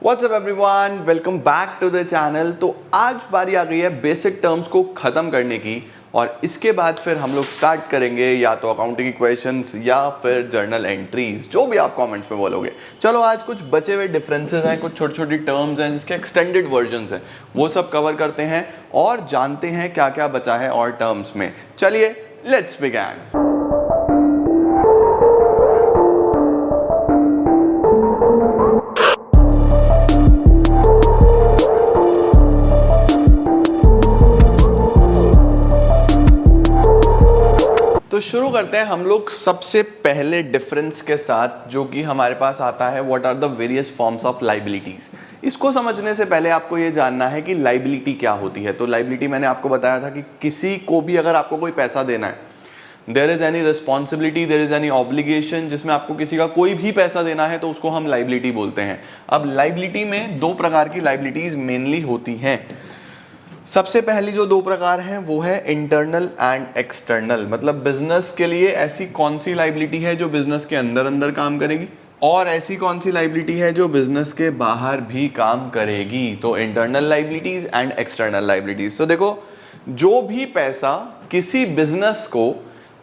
WhatsApp everyone, welcome back to the channel. तो आज बारी आ गई है बेसिक टर्म्स को ख़त्म करने की और इसके बाद फिर हम लोग स्टार्ट करेंगे या तो अकाउंटिंग इक्वेशंस या फिर जर्नल एंट्रीज, जो भी आप कमेंट्स में बोलोगे। चलो आज कुछ बचे हुए डिफरेंसेस हैं, कुछ छोटी छोटी टर्म्स हैं जिसके एक्सटेंडेड वर्जन्स हैं, वो सब कवर करते हैं और जानते हैं क्या क्या बचा है और टर्म्स में। चलिए लेट्स बिगिन। तो शुरू करते हैं हम लोग सबसे पहले डिफरेंस के साथ, जो कि हमारे पास आता है what are the various forms of liabilities. इसको समझने से पहले आपको ये जानना है कि लाइबिलिटी क्या होती है। तो लाइबिलिटी मैंने आपको बताया था कि किसी को भी अगर आपको कोई पैसा देना है, there is any responsibility, there is any obligation, जिसमें आपको किसी का कोई भी पैसा देना है तो उसको हम लाइबिलिटी बोलते हैं। अब लाइबिलिटी में दो प्रकार की लाइबिलिटीज मेनली होती हैं। सबसे पहली जो दो प्रकार हैं वो है इंटरनल एंड एक्सटर्नल। मतलब बिजनेस के लिए ऐसी कौन सी लाइबिलिटी है जो बिजनेस के अंदर अंदर काम करेगी और ऐसी कौन सी लाइबिलिटी है जो बिजनेस के बाहर भी काम करेगी। तो internal liabilities and external liabilities. तो देखो, जो भी पैसा किसी बिजनेस को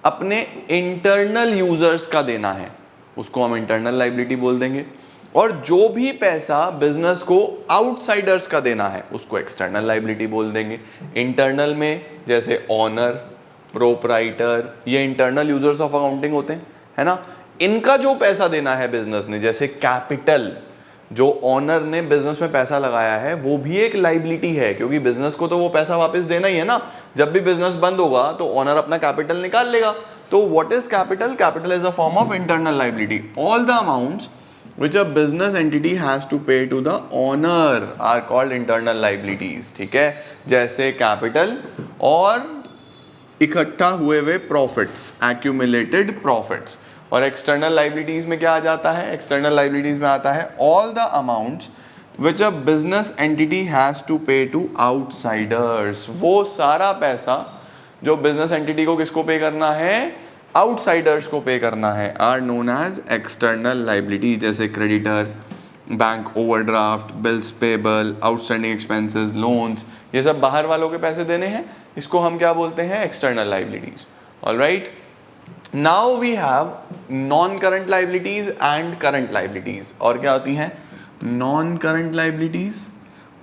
अपने इंटरनल यूजर्स का देना है उसको हम इंटरनल लाइबिलिटी बोल देंगे, और जो भी पैसा बिजनेस को आउटसाइडर्स का देना है उसको एक्सटर्नल लाइबिलिटी बोल देंगे। इंटरनल में जैसे ऑनर, प्रोप्राइटर, ये इंटरनल यूजर्स ऑफ अकाउंटिंग होते हैं, है ना। इनका जो पैसा देना है बिजनेस ने, जैसे कैपिटल, जो ऑनर ने बिजनेस में पैसा लगाया है वो भी एक लाइबिलिटी है, क्योंकि बिजनेस को तो वो पैसा वापस देना ही है ना। जब भी बिजनेस बंद होगा तो ऑनर अपना कैपिटल निकाल लेगा। तो what is capital? Capital is a form of internal liability. All the amounts which a business entity has to pay to the owner are called internal liabilities। ठीक है, जैसे कैपिटल और इकट्ठा हुए हुए प्रॉफिट्स, accumulated profits। और external liabilities में क्या आ जाता है? एक्सटर्नल लाइबिलिटीज में आता है all the amounts which a business entity has to pay to outsiders। वो सारा पैसा जो बिजनेस एंटिटी को किसको पे करना है? आउटसाइडर्स को पे करना है, are known as external liability. जैसे creditor, bank overdraft, bills payable, outstanding expenses, loans, ये सब बाहर वालों के पैसे देने हैं, इसको हम क्या बोलते हैं? External liabilities. Alright, now we have non current liabilities and current liabilities. और क्या होती हैं? नॉन करंट लाइबिलिटीज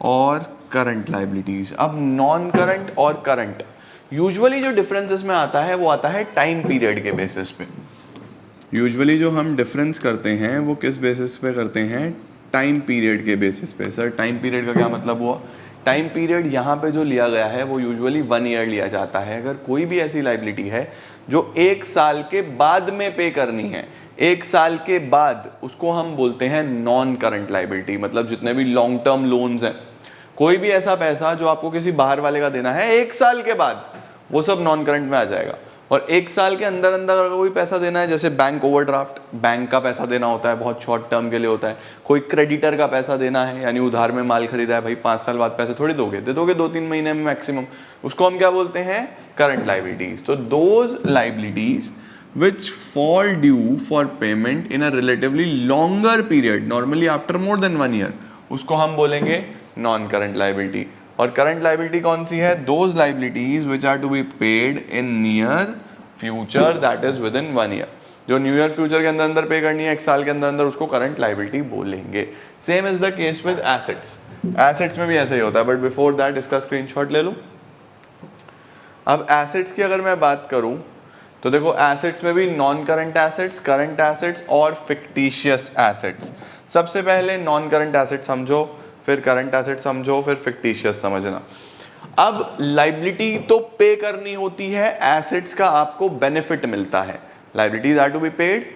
और करंट लाइबिलिटीज। अब नॉन करंट और करंट यूजुअली जो डिफरेंस इसमें आता है वो आता है टाइम पीरियड के बेसिस पे। यूजुअली जो हम डिफरेंस करते हैं वो किस बेसिस पे करते हैं? टाइम पीरियड के बेसिस पे। सर टाइम पीरियड का क्या मतलब हुआ? टाइम पीरियड यहाँ पे जो लिया गया है वो यूजुअली 1 ईयर लिया जाता है। अगर कोई भी ऐसी लाइबिलिटी है जो 1 साल के बाद में पे करनी है, 1 साल के बाद, उसको हम बोलते हैं नॉन करंट लाइबिलिटी। मतलब जितने भी लॉन्ग टर्म लोन्स हैं, कोई भी ऐसा पैसा जो आपको किसी बाहर वाले का देना है 1 साल के बाद, वो सब नॉन करंट में आ जाएगा। और 1 साल के अंदर अंदर अगर कोई पैसा देना है, जैसे बैंक ओवरड्राफ्ट, बैंक का पैसा देना होता है, बहुत शॉर्ट टर्म के लिए होता है। कोई क्रेडिटर का पैसा देना है, यानी उधार में माल खरीदा है, भाई 5 साल बाद पैसे थोड़ी दोगे, दे दोगे 2-3 महीने में मैक्सिमम, उसको हम क्या बोलते हैं? Current liabilities. तो those liabilities which fall due for payment in a relatively longer period, normally after more than 1 year, उसको हम बोलेंगे नॉन करंट लाइबिलिटी। और करंट लाइबिलिटी कौन सी है? Those liabilities which are to be paid in near future, that is within 1 year. जो new year future के अंदर अंदर पे करनी है 1 साल के अंदर अंदर, उसको करंट लाइबिलिटी बोलेंगे। Same is the case with assets. Assets में भी ऐसे ही होता है, बट बिफोर दैट इसका स्क्रीनशॉट ले लो। अब एसेट्स की अगर मैं बात करूं तो देखो, एसेट्स में भी non current assets, current assets और फिक्टिशियस एसेट्स। सबसे पहले नॉन करंट एसेट समझो, फिर करंट एसेट समझो, फिर फिक्टिशियस समझना। अब लाइबिलिटी तो पे करनी होती है, एसेट्स का आपको बेनिफिट मिलता है। Liabilities are to be paid,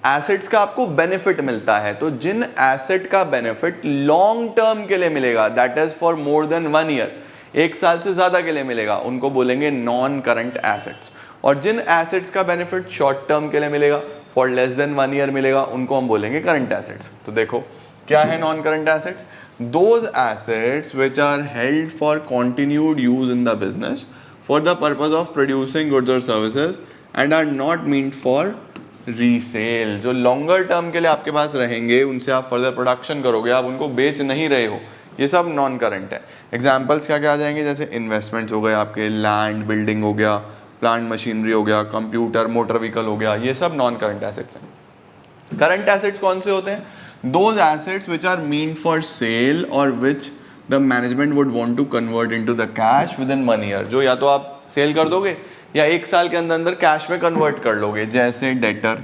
assets का आपको बेनिफिट मिलता है। तो जिन एसेट का बेनिफिट लॉन्ग टर्म के लिए मिलेगा, that is for more than 1 year, 1 साल से ज्यादा के लिए मिलेगा, उनको बोलेंगे नॉन करंट एसेट्स। और जिन एसेट्स का बेनिफिट शॉर्ट टर्म के लिए मिलेगा, फॉर लेस देन 1 ईयर मिलेगा, उनको हम बोलेंगे करंट एसेट्स। तो देखो क्या है non current assets? Those assets which are held for continued use in the business for the purpose of producing goods or services and are not meant for resale, जो longer term के लिए आपके पास रहेंगे, उनसे आप फर्दर प्रोडक्शन करोगे, आप उनको बेच नहीं रहे हो, ये सब नॉन करंट है। एग्जाम्पल्स क्या क्या आ जाएंगे, जैसे इन्वेस्टमेंट्स हो गए आपके, लैंड बिल्डिंग हो गया, प्लांट मशीनरी हो गया, कंप्यूटर मोटर व्हीकल हो गया, ये सब नॉन करंट एसेट्स हैं। करंट एसेट्स कौन से होते हैं, those assets which are mean for sale और which the management would want to convert into the cash within 1 year, जो या तो आप सेल कर दोगे या 1 साल के अंदर अंदर कैश में कन्वर्ट कर लोगे। जैसे डेटर,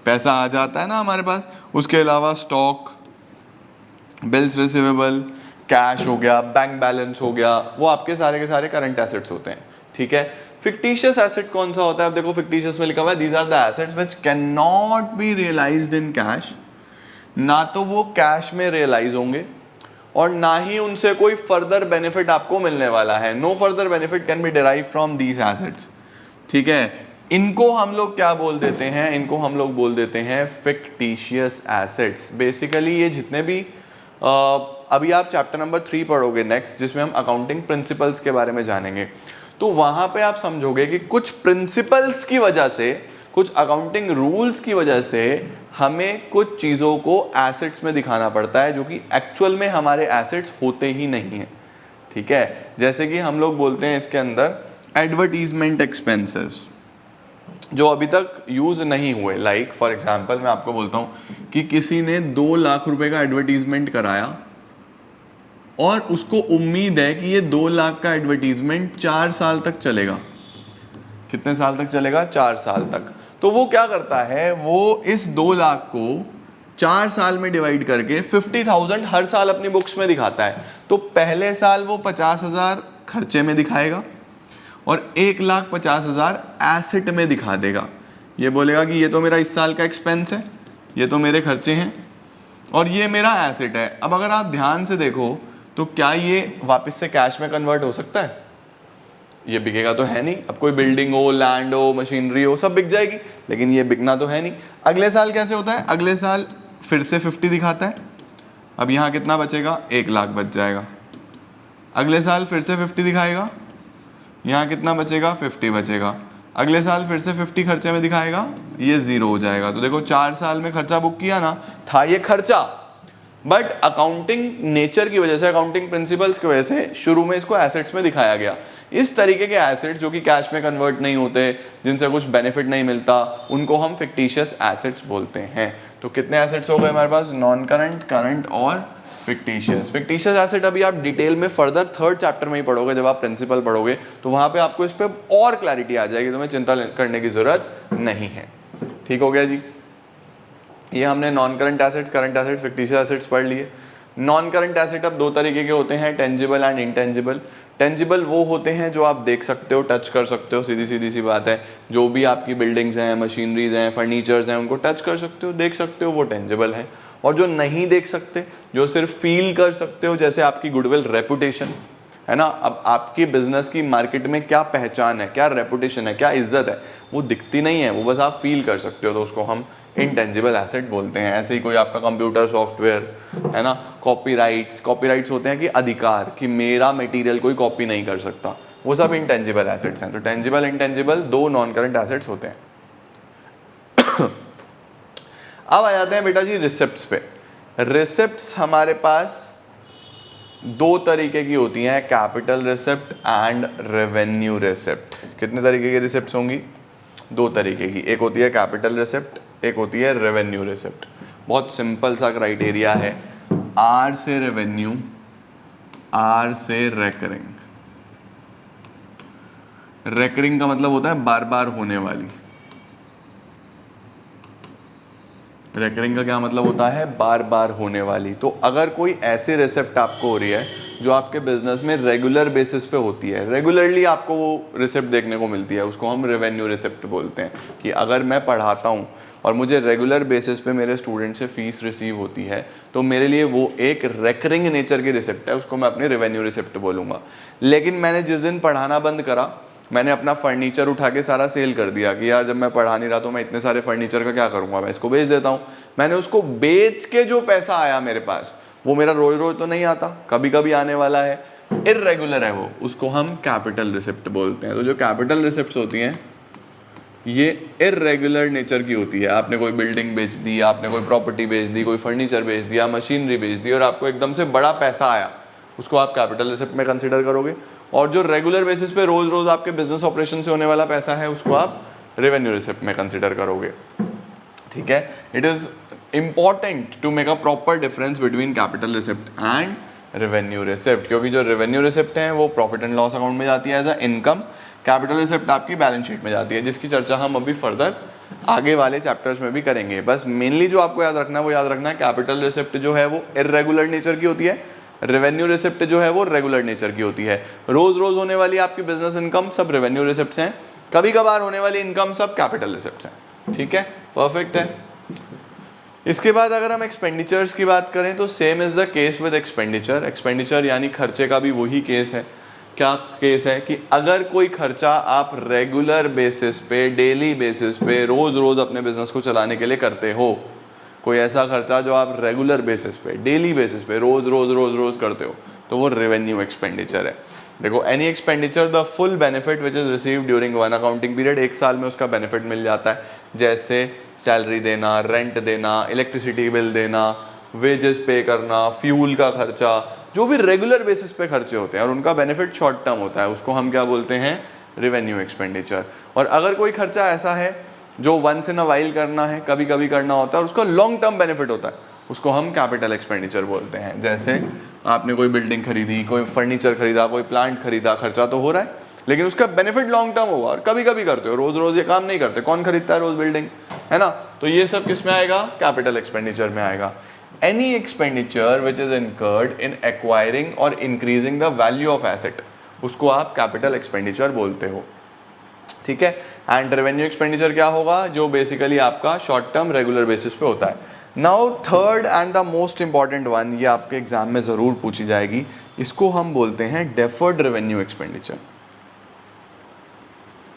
पैसा आ जाता है ना हमारे पास, उसके अलावा स्टॉक, बिल्स रिसीवेबल, कैश हो गया, बैंक बैलेंस हो गया, वो आपके सारे के सारे करंट एसेट्स होते हैं। ठीक है। फिक्टिशियस एसेट कौन सा होता है, अब देखो फिक्टिशियस में लिखा हुआ है these are the assets which can not be realised in cash, ना तो वो कैश में रियलाइज होंगे और ना ही उनसे कोई फर्दर बेनिफिट आपको मिलने वाला है। No further benefit can be derive from these assets. ठीक है। इनको हम लोग क्या बोल देते हैं, इनको हम लोग बोल देते हैं फिक्टिशियस एसेट्स। बेसिकली ये जितने भी अभी आप चैप्टर नंबर 3 पढ़ोगे नेक्स्ट, जिसमें हम अकाउंटिंग प्रिंसिपल्स के बारे में जानेंगे, तो वहां पे आप समझोगे कि कुछ प्रिंसिपल्स की वजह से, कुछ अकाउंटिंग रूल्स की वजह से हमें कुछ चीज़ों को एसेट्स में दिखाना पड़ता है जो कि एक्चुअल में हमारे एसेट्स होते ही नहीं हैं। ठीक है। जैसे कि हम लोग बोलते हैं इसके अंदर एडवर्टीजमेंट एक्सपेंसेस जो अभी तक यूज नहीं हुए। लाइक फॉर एग्जांपल मैं आपको बोलता हूं कि किसी ने 2 लाख रुपए का एडवर्टीजमेंट कराया और उसको उम्मीद है कि ये 2 लाख का एडवर्टीजमेंट 4 साल तक चलेगा। कितने साल तक चलेगा, 4 साल तक। तो वो क्या करता है, वो इस 2 लाख को 4 साल में डिवाइड करके 50,000 हर साल अपनी बुक्स में दिखाता है। तो पहले साल वो 50,000 खर्चे में दिखाएगा और 1,50,000 एसेट में दिखा देगा। ये बोलेगा कि ये तो मेरा इस साल का एक्सपेंस है, ये तो मेरे खर्चे हैं और ये मेरा एसेट है। अब अगर आप ध्यान से देखो तो क्या ये वापस से कैश में कन्वर्ट हो सकता है, ये बिकेगा तो है नहीं। अब कोई बिल्डिंग हो, लैंड हो, मशीनरी हो, सब बिक जाएगी, लेकिन ये बिकना तो है नहीं। अगले साल कैसे होता है, अगले साल फिर से 50 दिखाता है, अब यहाँ कितना बचेगा, 1 लाख बच जाएगा। अगले साल फिर से 50 दिखाएगा, यहाँ कितना बचेगा, 50 बचेगा। अगले साल फिर से 50 खर्चे में दिखाएगा, ये 0 हो जाएगा। तो देखो 4 साल में खर्चा बुक किया ना, था ये खर्चा, बट अकाउंटिंग नेचर की वजह से, अकाउंटिंग प्रिंसिपल्स की वजह से शुरू में इसको एसेट्स में दिखाया गया। इस तरीके के एसेट्स जो कि कैश में कन्वर्ट नहीं होते, जिनसे कुछ बेनिफिट नहीं मिलता, उनको हम फिक्टिशियस एसेट्स बोलते हैं। तो कितने एसेट्स हो गए हमारे पास, नॉन करंट, करंट और फिक्टिशियस। फिक्टिशियस एसेट अभी आप डिटेल में फर्दर 3rd चैप्टर में ही पढ़ोगे, जब आप प्रिंसिपल पढ़ोगे तो वहां पे आपको इस पे और क्लैरिटी आ जाएगी, तुम्हें चिंता करने की जरूरत नहीं है। ठीक हो गया जी। ये हमने non current assets, current assets, fictitious assets पढ़ लिए। नॉन करंट एसेट अब 2 तरीके के होते हैं, टेंजिबल एंड इनटेंजिबल। टेंजिबल वो होते हैं जो आप देख सकते हो, टच कर सकते हो, सीधी सीधी सी बात है। जो भी आपकी बिल्डिंग्स हैं, मशीनरीज हैं, फर्नीचर्स हैं, उनको टच कर सकते हो, देख सकते हो, वो टेंजिबल है। और जो नहीं देख सकते, जो सिर्फ फील कर सकते हो, जैसे आपकी गुडविल, रेपुटेशन है ना, अब आपकी बिजनेस की मार्केट में क्या पहचान है, क्या रेपुटेशन है, क्या इज्जत है, वो दिखती नहीं है, वो बस आप फील कर सकते हो, तो उसको हम इंटेंजिबल एसेट बोलते हैं। ऐसे ही कोई आपका कंप्यूटर सॉफ्टवेयर है ना, कॉपीराइट्स होते हैं कि अधिकार, कि मेरा मटेरियल कोई कॉपी नहीं कर सकता, वो सब इंटेंजिबल एसेट्स हैं। तो tangible, intangible 2 non current assets होते हैं। अब आ जाते हैं बेटा जी रिसिप्ट्स पे। रिसिप्ट्स हमारे पास 2 तरीके की होती हैं, capital receipt and revenue receipt. कितने तरीके की रिसिप्ट्स होंगी, 2 तरीके की। एक होती है कैपिटल रिसिप्ट, एक होती है रेवेन्यू रिसिप्ट। बहुत सिंपल सा क्राइटेरिया है, आर से रेवेन्यू, आर से रेकरिंग। रेकरिंग का मतलब होता है बार बार होने वाली। रेकरिंग का क्या मतलब होता है, बार बार होने वाली। तो अगर कोई ऐसी रिसिप्ट आपको हो रही है जो आपके बिजनेस में रेगुलर बेसिस पे होती है, रेगुलरली आपको वो रिसिप्ट देखने को मिलती है, उसको हम रेवेन्यू रिसिप्ट बोलते हैं। कि अगर मैं पढ़ाता हूँ और मुझे रेगुलर बेसिस पे मेरे स्टूडेंट से फीस रिसीव होती है, तो मेरे लिए वो एक रेकरिंग नेचर की रिसिप्ट है, उसको मैं अपनी रेवेन्यू रिसिप्ट बोलूँगा। लेकिन मैंने जिस दिन पढ़ाना बंद करा, मैंने अपना फर्नीचर उठा के सारा सेल कर दिया कि यार जब मैं पढ़ा नहीं रहा तो मैं इतने सारे फर्नीचर का क्या करूँगा, मैं इसको बेच देता हूँ। मैंने उसको बेच के जो पैसा आया मेरे पास, वो मेरा रोज रोज तो नहीं आता, कभी कभी आने वाला है, इर्रेगुलर है वो, उसको हम कैपिटल रिसिप्ट बोलते हैं। तो जो कैपिटल रिसिप्ट्स होती हैं ये इर्रेगुलर नेचर की होती है। आपने कोई बिल्डिंग बेच दी, आपने कोई प्रॉपर्टी बेच दी, कोई फर्नीचर बेच दिया, मशीनरी बेच दी और आपको एकदम से बड़ा पैसा आया, उसको आप कैपिटल रिसिप्ट में कंसिडर करोगे। और जो रेगुलर बेसिस पे रोज रोज आपके बिजनेस ऑपरेशन से होने वाला पैसा है उसको आप रेवेन्यू रिसिप्ट में कंसिडर करोगे। ठीक है, it is important to make a proper difference between capital receipt and revenue receipt, क्योंकि जो रेवेन्यू रिसिप्ट है वो प्रॉफिट एंड लॉस अकाउंट में जाती है as a income, capital receipt आपकी बैलेंस शीट में जाती है, जिसकी चर्चा हम अभी फर्दर आगे वाले चैप्टर्स में भी करेंगे। बस मेनली जो आपको याद रखना है वो याद रखना है, कैपिटल रिसिप्ट जो है वो इर्रेगुलर नेचर की होती है, रेवेन्यू रिसिप्ट जो है वो रेगुलर नेचर की होती है। रोज रोज होने वाली आपकी बिजनेस इनकम सब रेवेन्यू रिसिप्ट हैं, कभी कभार होने वाली इनकम सब कैपिटल रिसिप्ट हैं। ठीक है, परफेक्ट है। इसके बाद अगर हम एक्सपेंडिचर्स की बात करें तो same is the case with expenditure. Expenditure यानी खर्चे का भी वही केस है। क्या केस है कि अगर कोई खर्चा आप रेगुलर बेसिस पे, डेली बेसिस पे, रोज रोज अपने बिजनेस को चलाने के लिए करते हो, कोई ऐसा खर्चा जो आप रेगुलर बेसिस पे, डेली बेसिस पे रोज रोज रोज रोज करते हो, तो वो रेवेन्यू एक्सपेंडिचर है। देखो, any expenditure the full benefit which is received during one accounting period, एक साल में उसका बेनिफिट मिल जाता है, जैसे सैलरी देना, रेंट देना, इलेक्ट्रिसिटी बिल देना, वेजेस पे करना, फ्यूल का खर्चा, जो भी रेगुलर बेसिस पे खर्चे होते हैं और उनका बेनिफिट शॉर्ट टर्म होता है, उसको हम क्या बोलते हैं, रेवेन्यू एक्सपेंडिचर। और अगर कोई खर्चा ऐसा है जो वंस इन अ वाइल करना है, कभी कभी करना होता है और उसका लॉन्ग टर्म बेनिफिट होता है, उसको हम कैपिटल एक्सपेंडिचर बोलते हैं। जैसे आपने कोई बिल्डिंग खरीदी, कोई फर्नीचर खरीदा, कोई प्लांट खरीदा, खर्चा तो हो रहा है लेकिन उसका बेनिफिट लॉन्ग टर्म होगा और कभी कभी करते हो, रोज रोज ये काम नहीं करते, कौन खरीदता है रोज बिल्डिंग, है ना। तो ये सब किस में आएगा, कैपिटल एक्सपेंडिचर में आएगा। Any expenditure which is incurred in acquiring और increasing the value of asset, उसको आप कैपिटल एक्सपेंडिचर बोलते हो। ठीक है, एंड रेवेन्यू एक्सपेंडिचर क्या होगा, जो बेसिकली आपका शॉर्ट टर्म रेगुलर बेसिस पे होता है। Now third and the most important one, ये आपके एग्जाम में जरूर पूछी जाएगी, इसको हम बोलते हैं deferred revenue expenditure.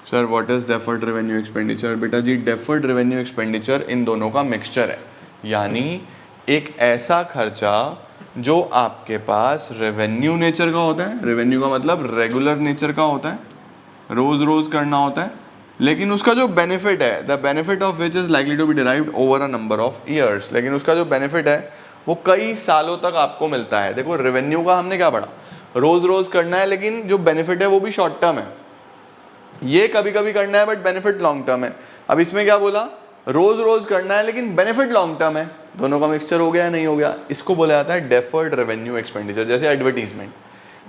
Sir what is deferred revenue expenditure? बेटा जी, डेफर्ड रेवेन्यू एक्सपेंडिचर इन दोनों का मिक्सचर है, यानी एक ऐसा खर्चा जो आपके पास रेवेन्यू नेचर का होता है, रेवेन्यू का मतलब रेगुलर नेचर का होता है, रोज रोज करना होता है, लेकिन उसका जो बेनिफिट है, the benefit of which is likely to be derived over a number of years, लेकिन उसका जो बेनिफिट है वो कई सालों तक आपको मिलता है। देखो, रेवेन्यू का हमने क्या पढ़ा, रोज रोज करना है लेकिन जो बेनिफिट है वो भी शॉर्ट टर्म है, ये कभी कभी करना है बट बेनिफिट लॉन्ग टर्म है। अब इसमें क्या बोला, रोज रोज करना है लेकिन बेनिफिट लॉन्ग टर्म है, दोनों का मिक्सचर हो गया या नहीं हो गया, इसको बोला जाता है डेफर्ड रेवेन्यू एक्सपेंडिचर। जैसे एडवर्टीजमेंट,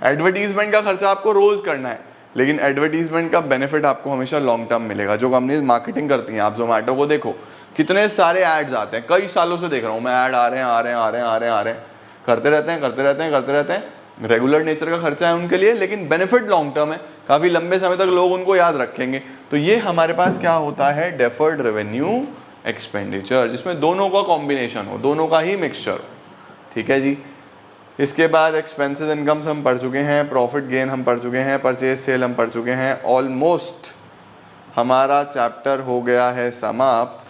एडवर्टीजमेंट का खर्चा आपको रोज करना है लेकिन एडवर्टीजमेंट का बेनिफिट आपको हमेशा लॉन्ग टर्म मिलेगा। जो कंपनीज मार्केटिंग करती हैं, आप जोमेटो को देखो, कितने सारे एड्स आते हैं, कई सालों से देख रहा हूँ मैं, ऐड आ रहे हैं आ रहे हैं आ रहे हैं आ रहे हैं आ रहे हैं, करते रहते हैं करते रहते हैं करते रहते हैं। रेगुलर नेचर का खर्चा है उनके लिए लेकिन बेनिफिट लॉन्ग टर्म है, काफी लंबे समय तक लोग उनको याद रखेंगे। तो ये हमारे पास क्या होता है, डेफर्ड रेवेन्यू एक्सपेंडिचर, जिसमें दोनों का कॉम्बिनेशन हो, दोनों का ही मिक्सचर हो। ठीक है जी। इसके बाद एक्सपेंसेस इनकम्स हम पढ़ चुके हैं, प्रॉफिट गेन हम पढ़ चुके हैं, परचेज सेल हम पढ़ चुके हैं। ऑलमोस्ट हमारा चैप्टर हो गया है समाप्त।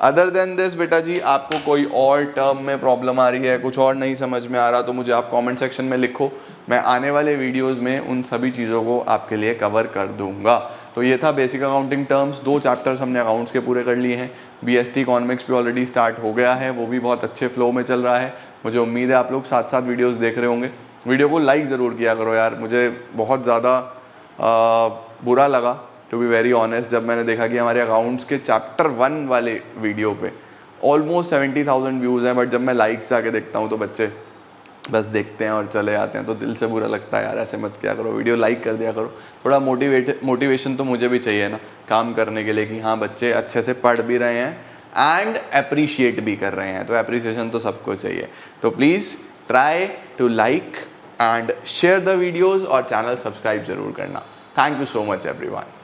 अदर देन दिस बेटा जी, आपको कोई और टर्म में प्रॉब्लम आ रही है, कुछ और नहीं समझ में आ रहा, तो मुझे आप कमेंट सेक्शन में लिखो, मैं आने वाले वीडियोस में उन सभी चीज़ों को आपके लिए कवर कर दूंगा। तो ये था बेसिक अकाउंटिंग टर्म्स, 2 चैप्टर्स हमने अकाउंट्स के पूरे कर लिए हैं। बीएसटी इकोनॉमिक्स भी ऑलरेडी स्टार्ट हो गया है, वो भी बहुत अच्छे फ्लो में चल रहा है। मुझे उम्मीद है आप लोग साथ साथ वीडियोस देख रहे होंगे। वीडियो को लाइक ज़रूर किया करो यार, मुझे बहुत ज़्यादा बुरा लगा टू बी वेरी ऑनेस्ट जब मैंने देखा कि हमारे अकाउंट्स के चैप्टर 1 वाले वीडियो पे ऑलमोस्ट 70,000 व्यूज़ हैं, बट जब मैं लाइक्स जाके देखता हूँ तो बच्चे बस देखते हैं और चले आते हैं, तो दिल से बुरा लगता है यार। ऐसे मत किया करो, वीडियो लाइक कर दिया करो, थोड़ा मोटिवेशन तो मुझे भी चाहिए ना काम करने के लिए, कि हाँ बच्चे अच्छे से पढ़ भी रहे हैं एंड अप्रिशिएट भी कर रहे हैं, तो अप्रिसिएशन तो सबको चाहिए। तो please try to like and share the videos और चैनल सब्सक्राइब जरूर करना। Thank you so much everyone.